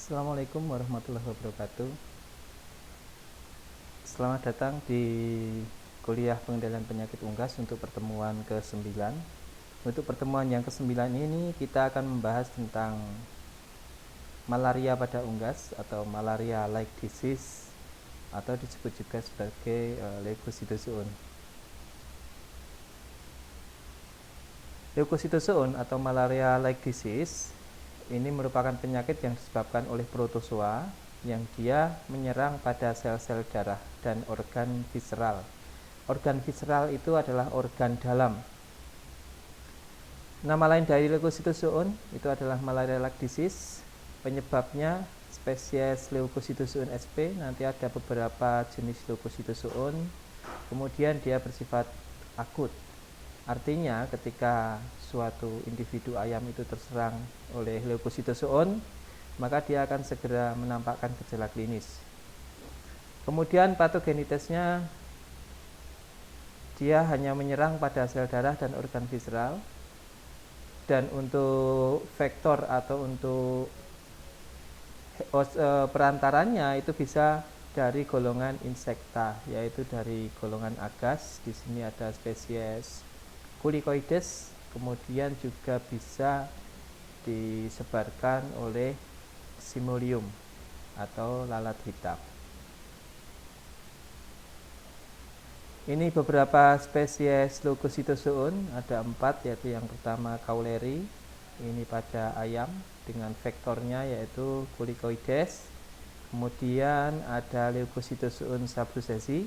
Assalamualaikum warahmatullahi wabarakatuh. Selamat datang di kuliah pengendalian penyakit unggas untuk pertemuan ke-9. Untuk pertemuan yang ke-9 ini kita akan membahas tentang malaria pada unggas atau malaria-like disease atau disebut juga sebagai leukositozoon. Leukositozoon atau malaria-like disease ini merupakan penyakit yang disebabkan oleh protozoa yang dia menyerang pada sel-sel darah dan organ visceral. Organ visceral itu adalah organ dalam. Nama lain dari leukositozoon itu adalah malaria-like disease. Penyebabnya spesies leukositozoon sp. Nanti ada beberapa jenis leukositozoon. Kemudian dia bersifat akut. Artinya ketika suatu individu ayam itu terserang oleh leukositozoon, maka dia akan segera menampakkan gejala klinis. Kemudian patogenitasnya dia hanya menyerang pada sel darah dan organ visceral. Dan untuk vektor atau untuk perantaranya itu bisa dari golongan insekta, yaitu dari golongan agas. Di sini ada spesies Culicoides, kemudian juga bisa disebarkan oleh Simulium atau lalat hitam. Ini beberapa spesies leukositozoon, ada 4, yaitu yang pertama Cauleri, ini pada ayam dengan vektornya yaitu Culicoides. Kemudian ada leukositozoon sabrucesi,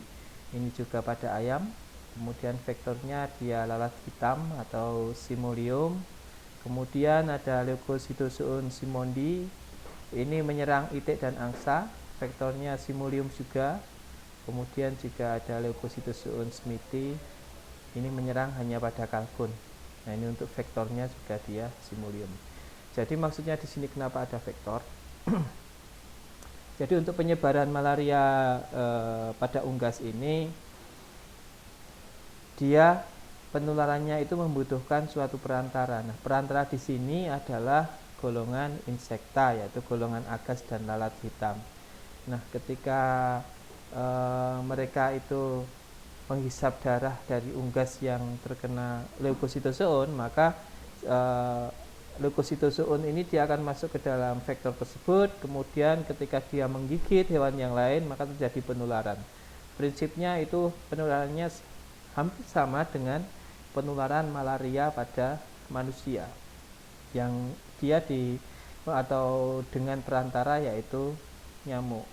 ini juga pada ayam. Kemudian vektornya dia lalat hitam atau Simulium. Kemudian ada leukositozoon simondi, ini menyerang itik dan angsa, vektornya Simulium juga. Kemudian juga ada leukositozoon smithi, ini menyerang hanya pada kalkun. Nah, ini untuk vektornya juga dia Simulium. Jadi maksudnya di sini kenapa ada vektor? Jadi untuk penyebaran malaria pada unggas ini, dia penularannya itu membutuhkan suatu perantara. Nah, perantara di sini adalah golongan insekta, yaitu golongan agas dan lalat hitam. Nah, ketika mereka itu menghisap darah dari unggas yang terkena leukositozoon, maka leukositozoon ini dia akan masuk ke dalam vektor tersebut. Kemudian ketika dia menggigit hewan yang lain, maka terjadi penularan. Prinsipnya itu penularannya hampir sama dengan penularan malaria pada manusia, yang dia atau dengan perantara yaitu nyamuk.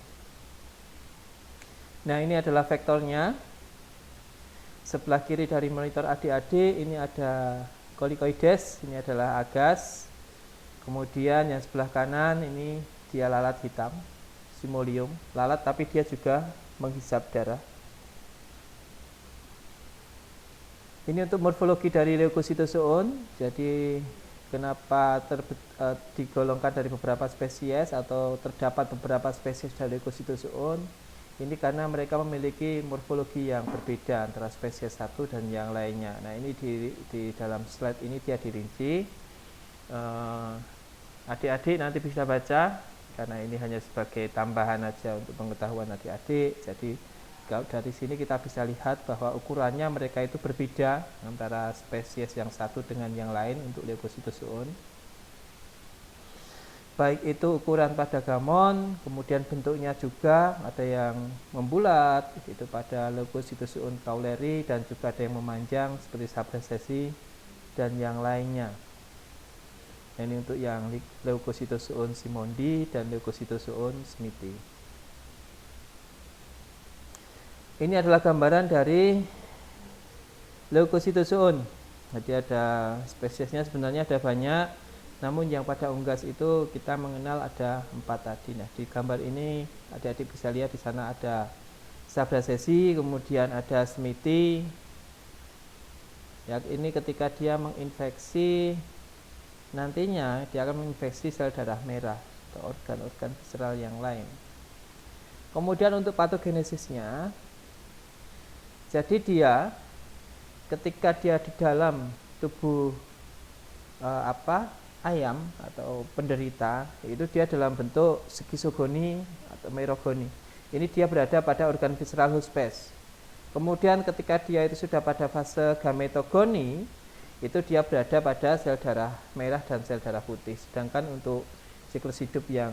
Nah, ini adalah vektornya. Sebelah kiri dari monitor adik-adik ini ada Culicoides, ini adalah agas. Kemudian yang sebelah kanan ini dia lalat hitam, Simulium, lalat tapi dia juga menghisap darah. Ini untuk morfologi dari leukositozoon. Jadi kenapa digolongkan dari beberapa spesies atau terdapat beberapa spesies dari leukositozoon? Ini karena mereka memiliki morfologi yang berbeda antara spesies satu dan yang lainnya. Nah, ini di dalam slide ini dia dirinci. Adik-adik nanti bisa baca, karena ini hanya sebagai tambahan aja untuk pengetahuan adik-adik. Jadi kalau dari sini kita bisa lihat bahwa ukurannya mereka itu berbeda antara spesies yang satu dengan yang lain untuk leukositozoon. Baik itu ukuran pada gamon, kemudian bentuknya juga ada yang membulat, itu pada leukositozoon Cauleri, dan juga ada yang memanjang seperti sabrucesi dan yang lainnya. Ini untuk yang leukositozoon simondi dan leukositozoon smithi. Ini adalah gambaran dari leukositozoon. Jadi ada spesiesnya, sebenarnya ada banyak, namun yang pada unggas itu kita mengenal ada 4 tadi. Nah, di gambar ini adik-adik bisa lihat di sana ada sabrucesi, kemudian ada smithi. Ya, ini ketika dia menginfeksi, nantinya dia akan menginfeksi sel darah merah atau organ-organ visceral yang lain. Kemudian untuk patogenesisnya, jadi dia ketika dia di dalam tubuh ayam atau penderita itu dia dalam bentuk skizogoni atau merogoni. Ini dia berada pada organ visceral hospes. Kemudian ketika dia itu sudah pada fase gametogoni, itu dia berada pada sel darah merah dan sel darah putih. Sedangkan untuk siklus hidup yang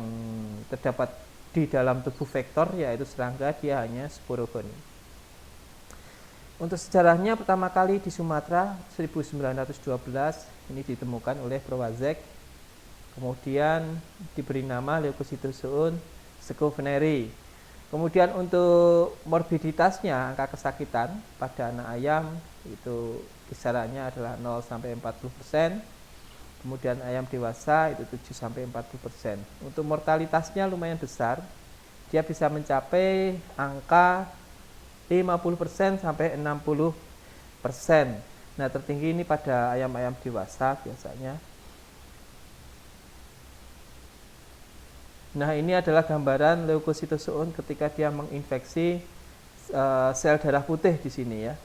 terdapat di dalam tubuh vektor yaitu serangga, dia hanya sporogoni. Untuk sejarahnya pertama kali di Sumatera 1912 ini ditemukan oleh Prowazek. Kemudian diberi nama Leucocitozoon scoveneri. Kemudian untuk morbiditasnya, angka kesakitan pada anak ayam itu kisarannya adalah 0 sampai 40%. Kemudian ayam dewasa itu 7 sampai 40%. Untuk mortalitasnya lumayan besar. Dia bisa mencapai angka 50% sampai 60%. Nah, tertinggi ini pada ayam-ayam dewasa biasanya. Nah, ini adalah gambaran Leucocitozoon ketika dia menginfeksi sel darah putih di sini ya.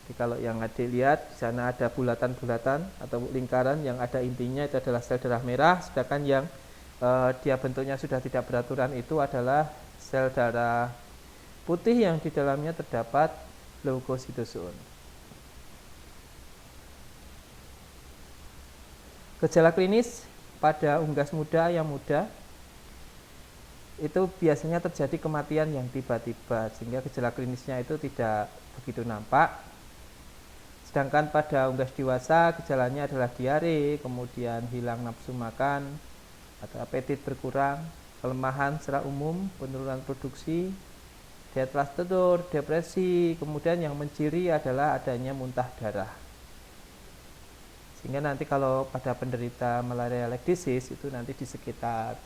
Jadi kalau yang Adik lihat di sana ada bulatan-bulatan atau lingkaran yang ada intinya itu adalah sel darah merah, sedangkan yang dia bentuknya sudah tidak beraturan itu adalah sel darah putih yang di dalamnya terdapat Leucocitozoon. Gejala klinis pada unggas muda yang muda itu biasanya terjadi kematian yang tiba-tiba sehingga gejala klinisnya itu tidak begitu nampak. Sedangkan pada unggas dewasa gejalanya adalah diare, kemudian hilang nafsu makan atau apetit berkurang, kelemahan secara umum, penurunan produksi, diet teratur, depresi, kemudian yang menciri adalah adanya muntah darah. Sehingga nanti kalau pada penderita malaria leg disease itu nanti di sekitar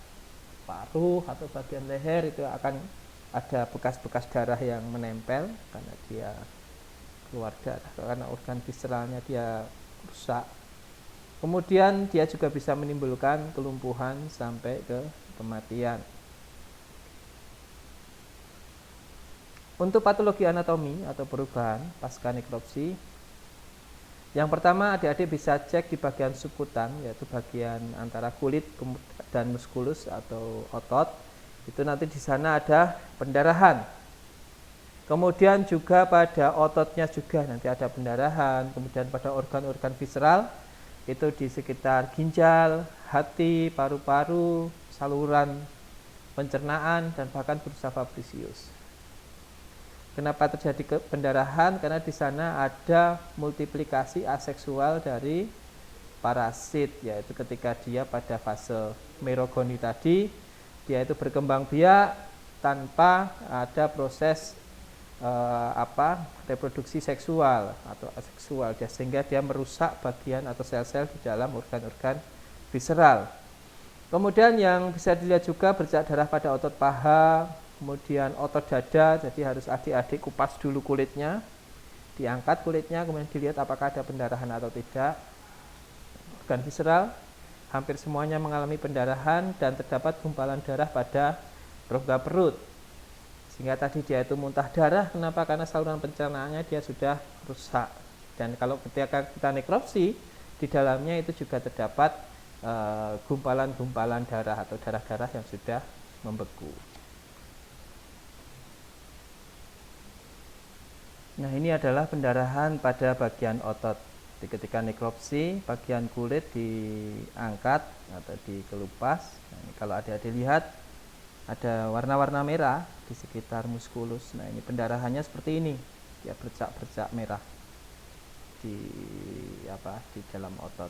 paruh atau bagian leher itu akan ada bekas-bekas darah yang menempel karena dia keluar darah, karena organ visceralnya dia rusak. Kemudian dia juga bisa menimbulkan kelumpuhan sampai ke kematian. Untuk patologi anatomi atau perubahan pasca nekropsi, yang pertama adik-adik bisa cek di bagian subkutan, yaitu bagian antara kulit dan muskulus atau otot. Itu nanti di sana ada pendarahan. Kemudian juga pada ototnya juga nanti ada pendarahan. Kemudian pada organ-organ visceral itu di sekitar ginjal, hati, paru-paru, saluran pencernaan dan bahkan bursa fabrisius. Kenapa terjadi pendarahan? Karena di sana ada multiplikasi aseksual dari parasit, yaitu ketika dia pada fase merogoni tadi, dia itu berkembang biak tanpa ada proses reproduksi seksual atau aseksual, sehingga dia merusak bagian atau sel-sel di dalam organ-organ visceral. Kemudian yang bisa dilihat juga bercak darah pada otot paha, kemudian otot dada, jadi harus adik-adik kupas dulu kulitnya, diangkat kulitnya, kemudian dilihat apakah ada pendarahan atau tidak. Organ visceral hampir semuanya mengalami pendarahan dan terdapat gumpalan darah pada rongga perut. Sehingga tadi dia itu muntah darah, kenapa? Karena saluran pencernaannya dia sudah rusak. Dan kalau ketika kita nekropsi, di dalamnya itu juga terdapat gumpalan-gumpalan darah atau darah-darah yang sudah membeku. Nah, ini adalah pendarahan pada bagian otot. Jadi ketika nekropsi, bagian kulit diangkat atau dikelupas. Nah, ini kalau adik-adik lihat ada warna-warna merah di sekitar muskulus. Nah, ini pendarahannya seperti ini. Dia bercak-bercak merah di dalam otot.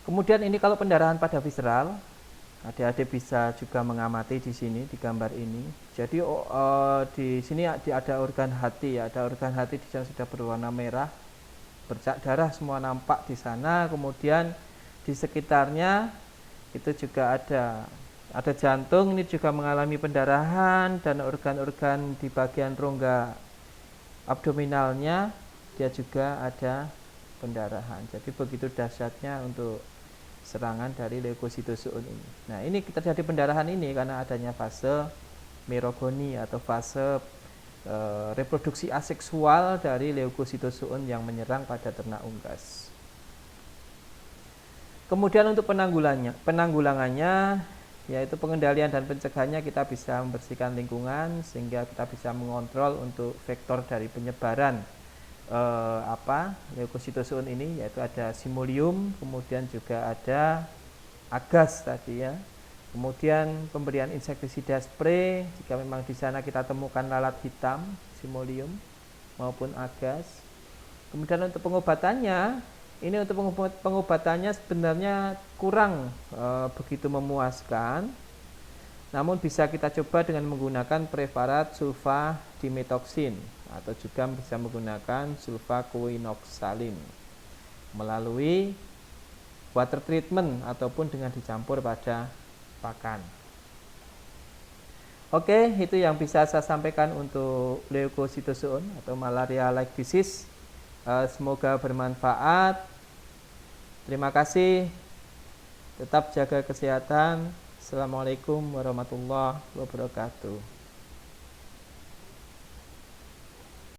Kemudian ini kalau pendarahan pada visceral, adik-adik bisa juga mengamati di sini di gambar ini. Jadi di sini ada organ hati, ya, ada organ hati di sana sudah berwarna merah, bercak darah semua nampak di sana. Kemudian di sekitarnya itu juga ada jantung, ini juga mengalami pendarahan, dan organ-organ di bagian rongga abdominalnya dia juga ada pendarahan. Jadi begitu dahsyatnya untuk serangan dari Leucocitozoon ini. Nah, ini terjadi pendarahan ini karena adanya fase merogoni atau fase reproduksi aseksual dari Leucocitozoon yang menyerang pada ternak unggas. Kemudian untuk penanggulangannya yaitu pengendalian dan pencegahannya, kita bisa membersihkan lingkungan sehingga kita bisa mengontrol untuk vektor dari penyebaran leukositozoon ini, yaitu ada Simulium, kemudian juga ada agas tadi ya. Kemudian pemberian insektisida spray jika memang di sana kita temukan lalat hitam, Simulium maupun agas. Kemudian untuk pengobatannya, ini untuk pengobatannya sebenarnya kurang begitu memuaskan. Namun bisa kita coba dengan menggunakan preparat sulfadimetoksin atau juga bisa menggunakan sulfaquinoxalin melalui water treatment ataupun dengan dicampur pada pakan. Oke, itu yang bisa saya sampaikan untuk leukositozoon atau malaria like disease. Semoga bermanfaat. Terima kasih. Tetap jaga kesehatan. Assalamualaikum warahmatullahi wabarakatuh.